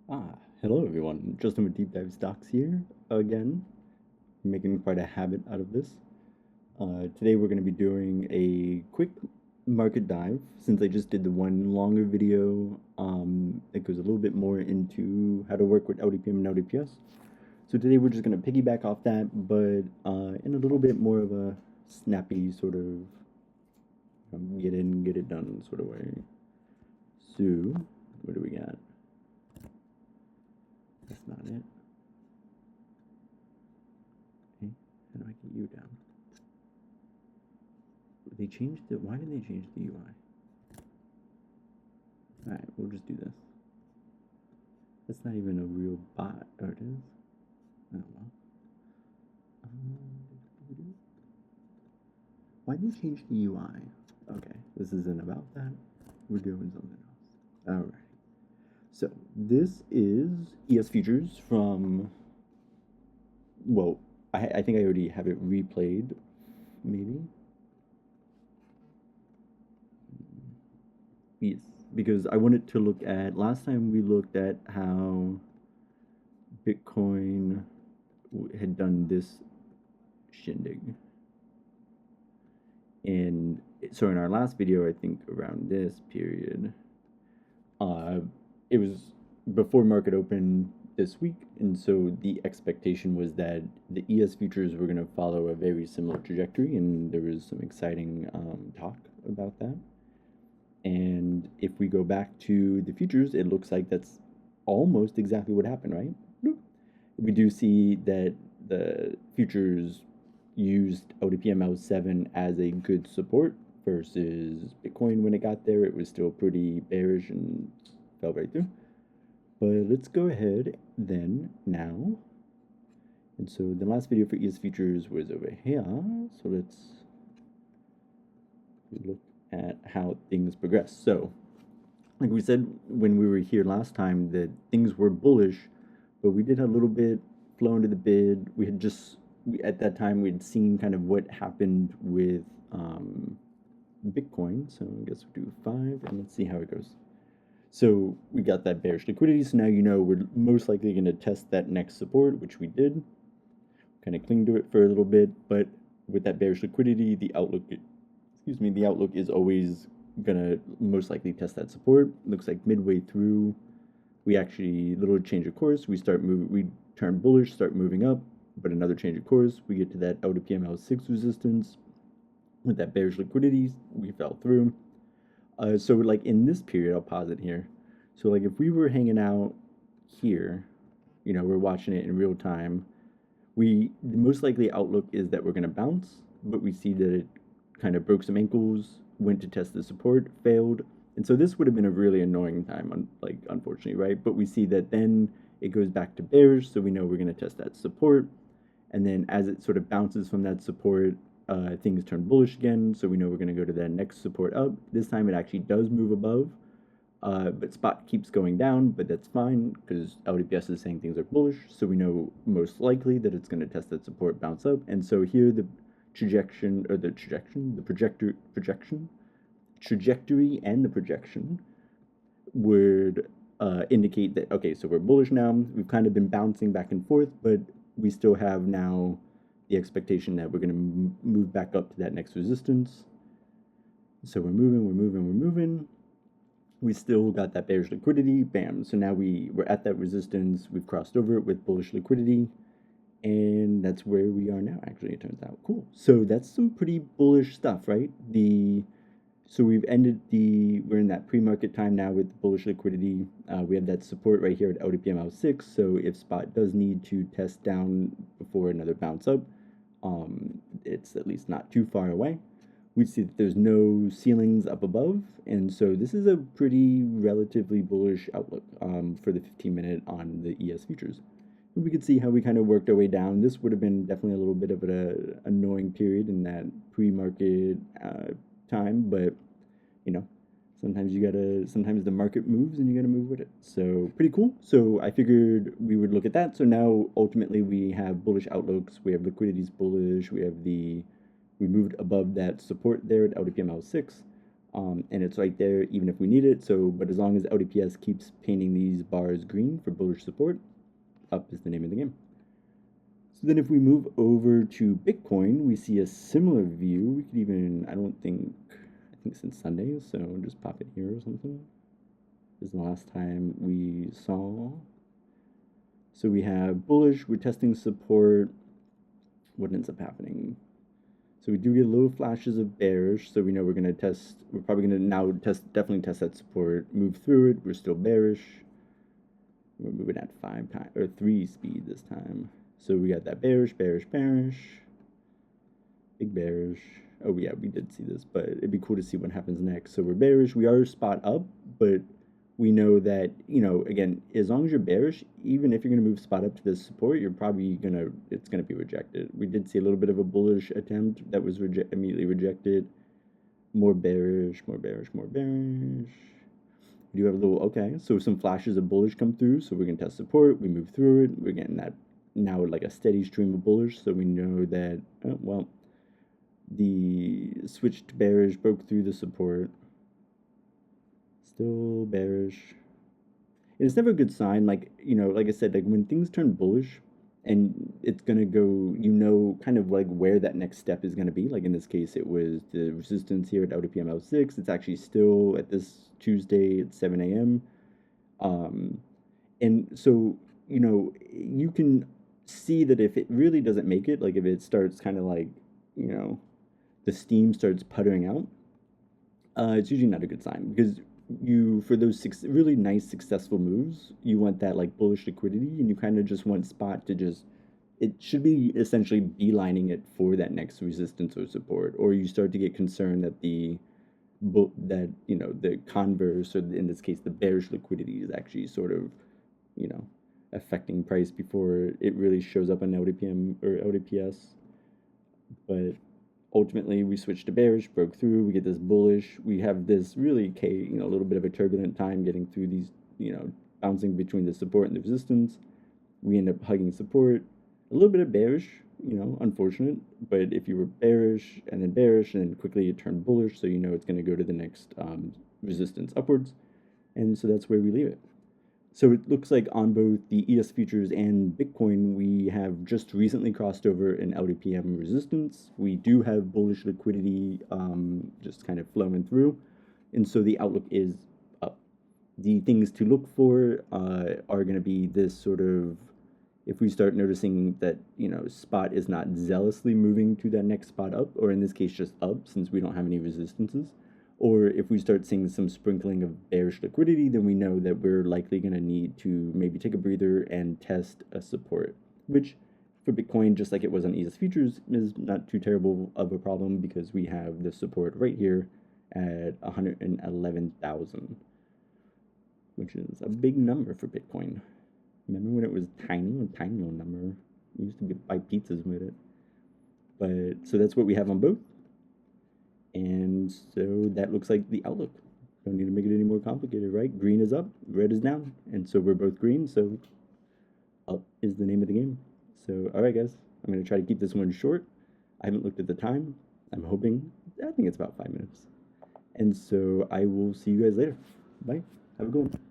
Hello everyone. Justin with Deep Dive Stocks here again, making quite a habit out of this. Today we're going to be doing a quick market dive since I just did the one longer video that goes a little bit more into how to work with LDPM and LDPS. So today we're just going to piggyback off that, but in a little bit more of a snappy sort of get in, get it done sort of way. So, what do we got? That's not it. Okay, how do I get you down? They changed it. Why did they change the UI? Alright, we'll just do this. That's not even a real bot. Oh, it is? Oh, well. Why'd they change the UI? Okay, this isn't about that. We're doing something else. Alright. So, this is ES Features from... Well, I think I already have it replayed, maybe? Yes, because I wanted to look at, last time we looked at how Bitcoin had done this shindig. And so in our last video, I think around this period, it was before market open this week, and so the expectation was that the ES futures were going to follow a very similar trajectory, and there was some exciting talk about that. And if we go back to the futures, it looks like that's almost exactly what happened, right? We do see that the futures used ODPML7 as a good support versus Bitcoin when it got there. It was still pretty bearish and fell right through. But let's go ahead then now. And so the last video for ES futures was over here. So let's look at how things progress. So, like we said when we were here last time, that things were bullish, but we did a little bit flow into the bid. We had just, at that time, we'd seen kind of what happened with Bitcoin. So I guess we'll do 5 and let's see how it goes. So we got that bearish liquidity. So now you know we're most likely going to test that next support, which we did. Kind of cling to it for a little bit, but with that bearish liquidity, the outlook is always gonna most likely test that support. Looks like midway through, we actually little change of course. We turn bullish, start moving up, but another change of course. We get to that LDPML6 resistance. With that bearish liquidity, we fell through. So like in this period, I'll pause it here. So like if we were hanging out here, you know, we're watching it in real time. The most likely outlook is that we're gonna bounce, but we see that it kind of broke some ankles, went to test the support, failed. And so this would have been a really annoying time, unfortunately, right? But we see that then it goes back to bearish, so we know we're going to test that support. And then as it sort of bounces from that support, things turn bullish again, so we know we're going to go to that next support up. This time it actually does move above, but spot keeps going down, but that's fine because LDPS is saying things are bullish, so we know most likely that it's going to test that support, bounce up. And so here the trajectory and the projection would indicate that, okay, so we're bullish now. We've kind of been bouncing back and forth, but we still have now the expectation that we're going to move back up to that next resistance. So we're moving. We still got that bearish liquidity, bam. So now we're at that resistance. We've crossed over it with bullish liquidity. And that's where we are now, actually, it turns out. Cool. So that's some pretty bullish stuff, right? So we're in that pre-market time now with bullish liquidity. We have that support right here at LDPML6. So if spot does need to test down before another bounce up, it's at least not too far away. We see that there's no ceilings up above. And so this is a pretty relatively bullish outlook for the 15-minute on the ES futures. We could see how we kind of worked our way down. This would have been definitely a little bit of an annoying period in that pre-market time, but you know, sometimes the market moves and you gotta move with it. So pretty cool. So I figured we would look at that. So now ultimately we have bullish outlooks. We have liquidity's bullish. We moved above that support there at LDPML6. and it's right there even if we need it. So, but as long as LDPS keeps painting these bars green for bullish support, up is the name of the game. So then if we move over to Bitcoin, we see a similar view. We could even, I think since Sunday, so just pop it here or something. This is the last time we saw. So we have bullish, we're testing support. What ends up happening? So we do get little flashes of bearish, so we know we're gonna test, we're probably gonna now definitely test that support, move through it, we're still bearish. We're moving at 5 times, or 3 speed this time. So we got that bearish, bearish, bearish, big bearish. Oh yeah, we did see this, but it'd be cool to see what happens next. So we're bearish, we are spot up, but we know that, you know, again, as long as you're bearish, even if you're going to move spot up to this support, you're probably it's going to be rejected. We did see a little bit of a bullish attempt that was immediately rejected. More bearish, more bearish, more bearish. We do have a little, okay, so some flashes of bullish come through, so we're going to test support, we move through it, we're getting that now like a steady stream of bullish, so we know that, well, the switch to bearish broke through the support. Still bearish. And it's never a good sign. Like, you know, like I said, like when things turn bullish and it's going to go, you know, kind of like where that next step is going to be. Like in this case, it was the resistance here at LDPM L6. It's actually still at this Tuesday at 7 a.m. And so, you know, you can see that if it really doesn't make it, like if it starts kind of like, you know, the steam starts puttering out, it's usually not a good sign because for those really nice successful moves, you want that like bullish liquidity, and you kind of just want spot to just, it should be essentially beelining it for that next resistance or support, or you start to get concerned that the converse, or in this case the bearish liquidity, is actually sort of, you know, affecting price before it really shows up on LDPM or LDPS. But ultimately, we switch to bearish, broke through, we get this bullish. We have this really, a little bit of a turbulent time getting through these, bouncing between the support and the resistance. We end up hugging support. A little bit of bearish, unfortunate. But if you were bearish and then quickly you turn bullish, so you know it's going to go to the next resistance upwards. And so that's where we leave it. So it looks like on both the ES futures and Bitcoin, we have just recently crossed over an LDPM resistance. We do have bullish liquidity just kind of flowing through. And so the outlook is up. The things to look for are going to be this sort of, if we start noticing that, spot is not zealously moving to that next spot up, or in this case just up since we don't have any resistances. Or if we start seeing some sprinkling of bearish liquidity, then we know that we're likely going to need to maybe take a breather and test a support, which for Bitcoin, just like it was on ES futures, is not too terrible of a problem because we have the support right here at 111,000, which is a big number for Bitcoin. Remember when it was tiny, a tiny little number? You used to buy pizzas with it. But so that's what we have on both. And so that looks like the outlook. Don't need to make it any more complicated, right? Green is up, red is down. And so we're both green, so up is the name of the game. So, all right, guys, I'm going to try to keep this one short. I haven't looked at the time. I think it's about 5 minutes. And so I will see you guys later. Bye. Have a good one.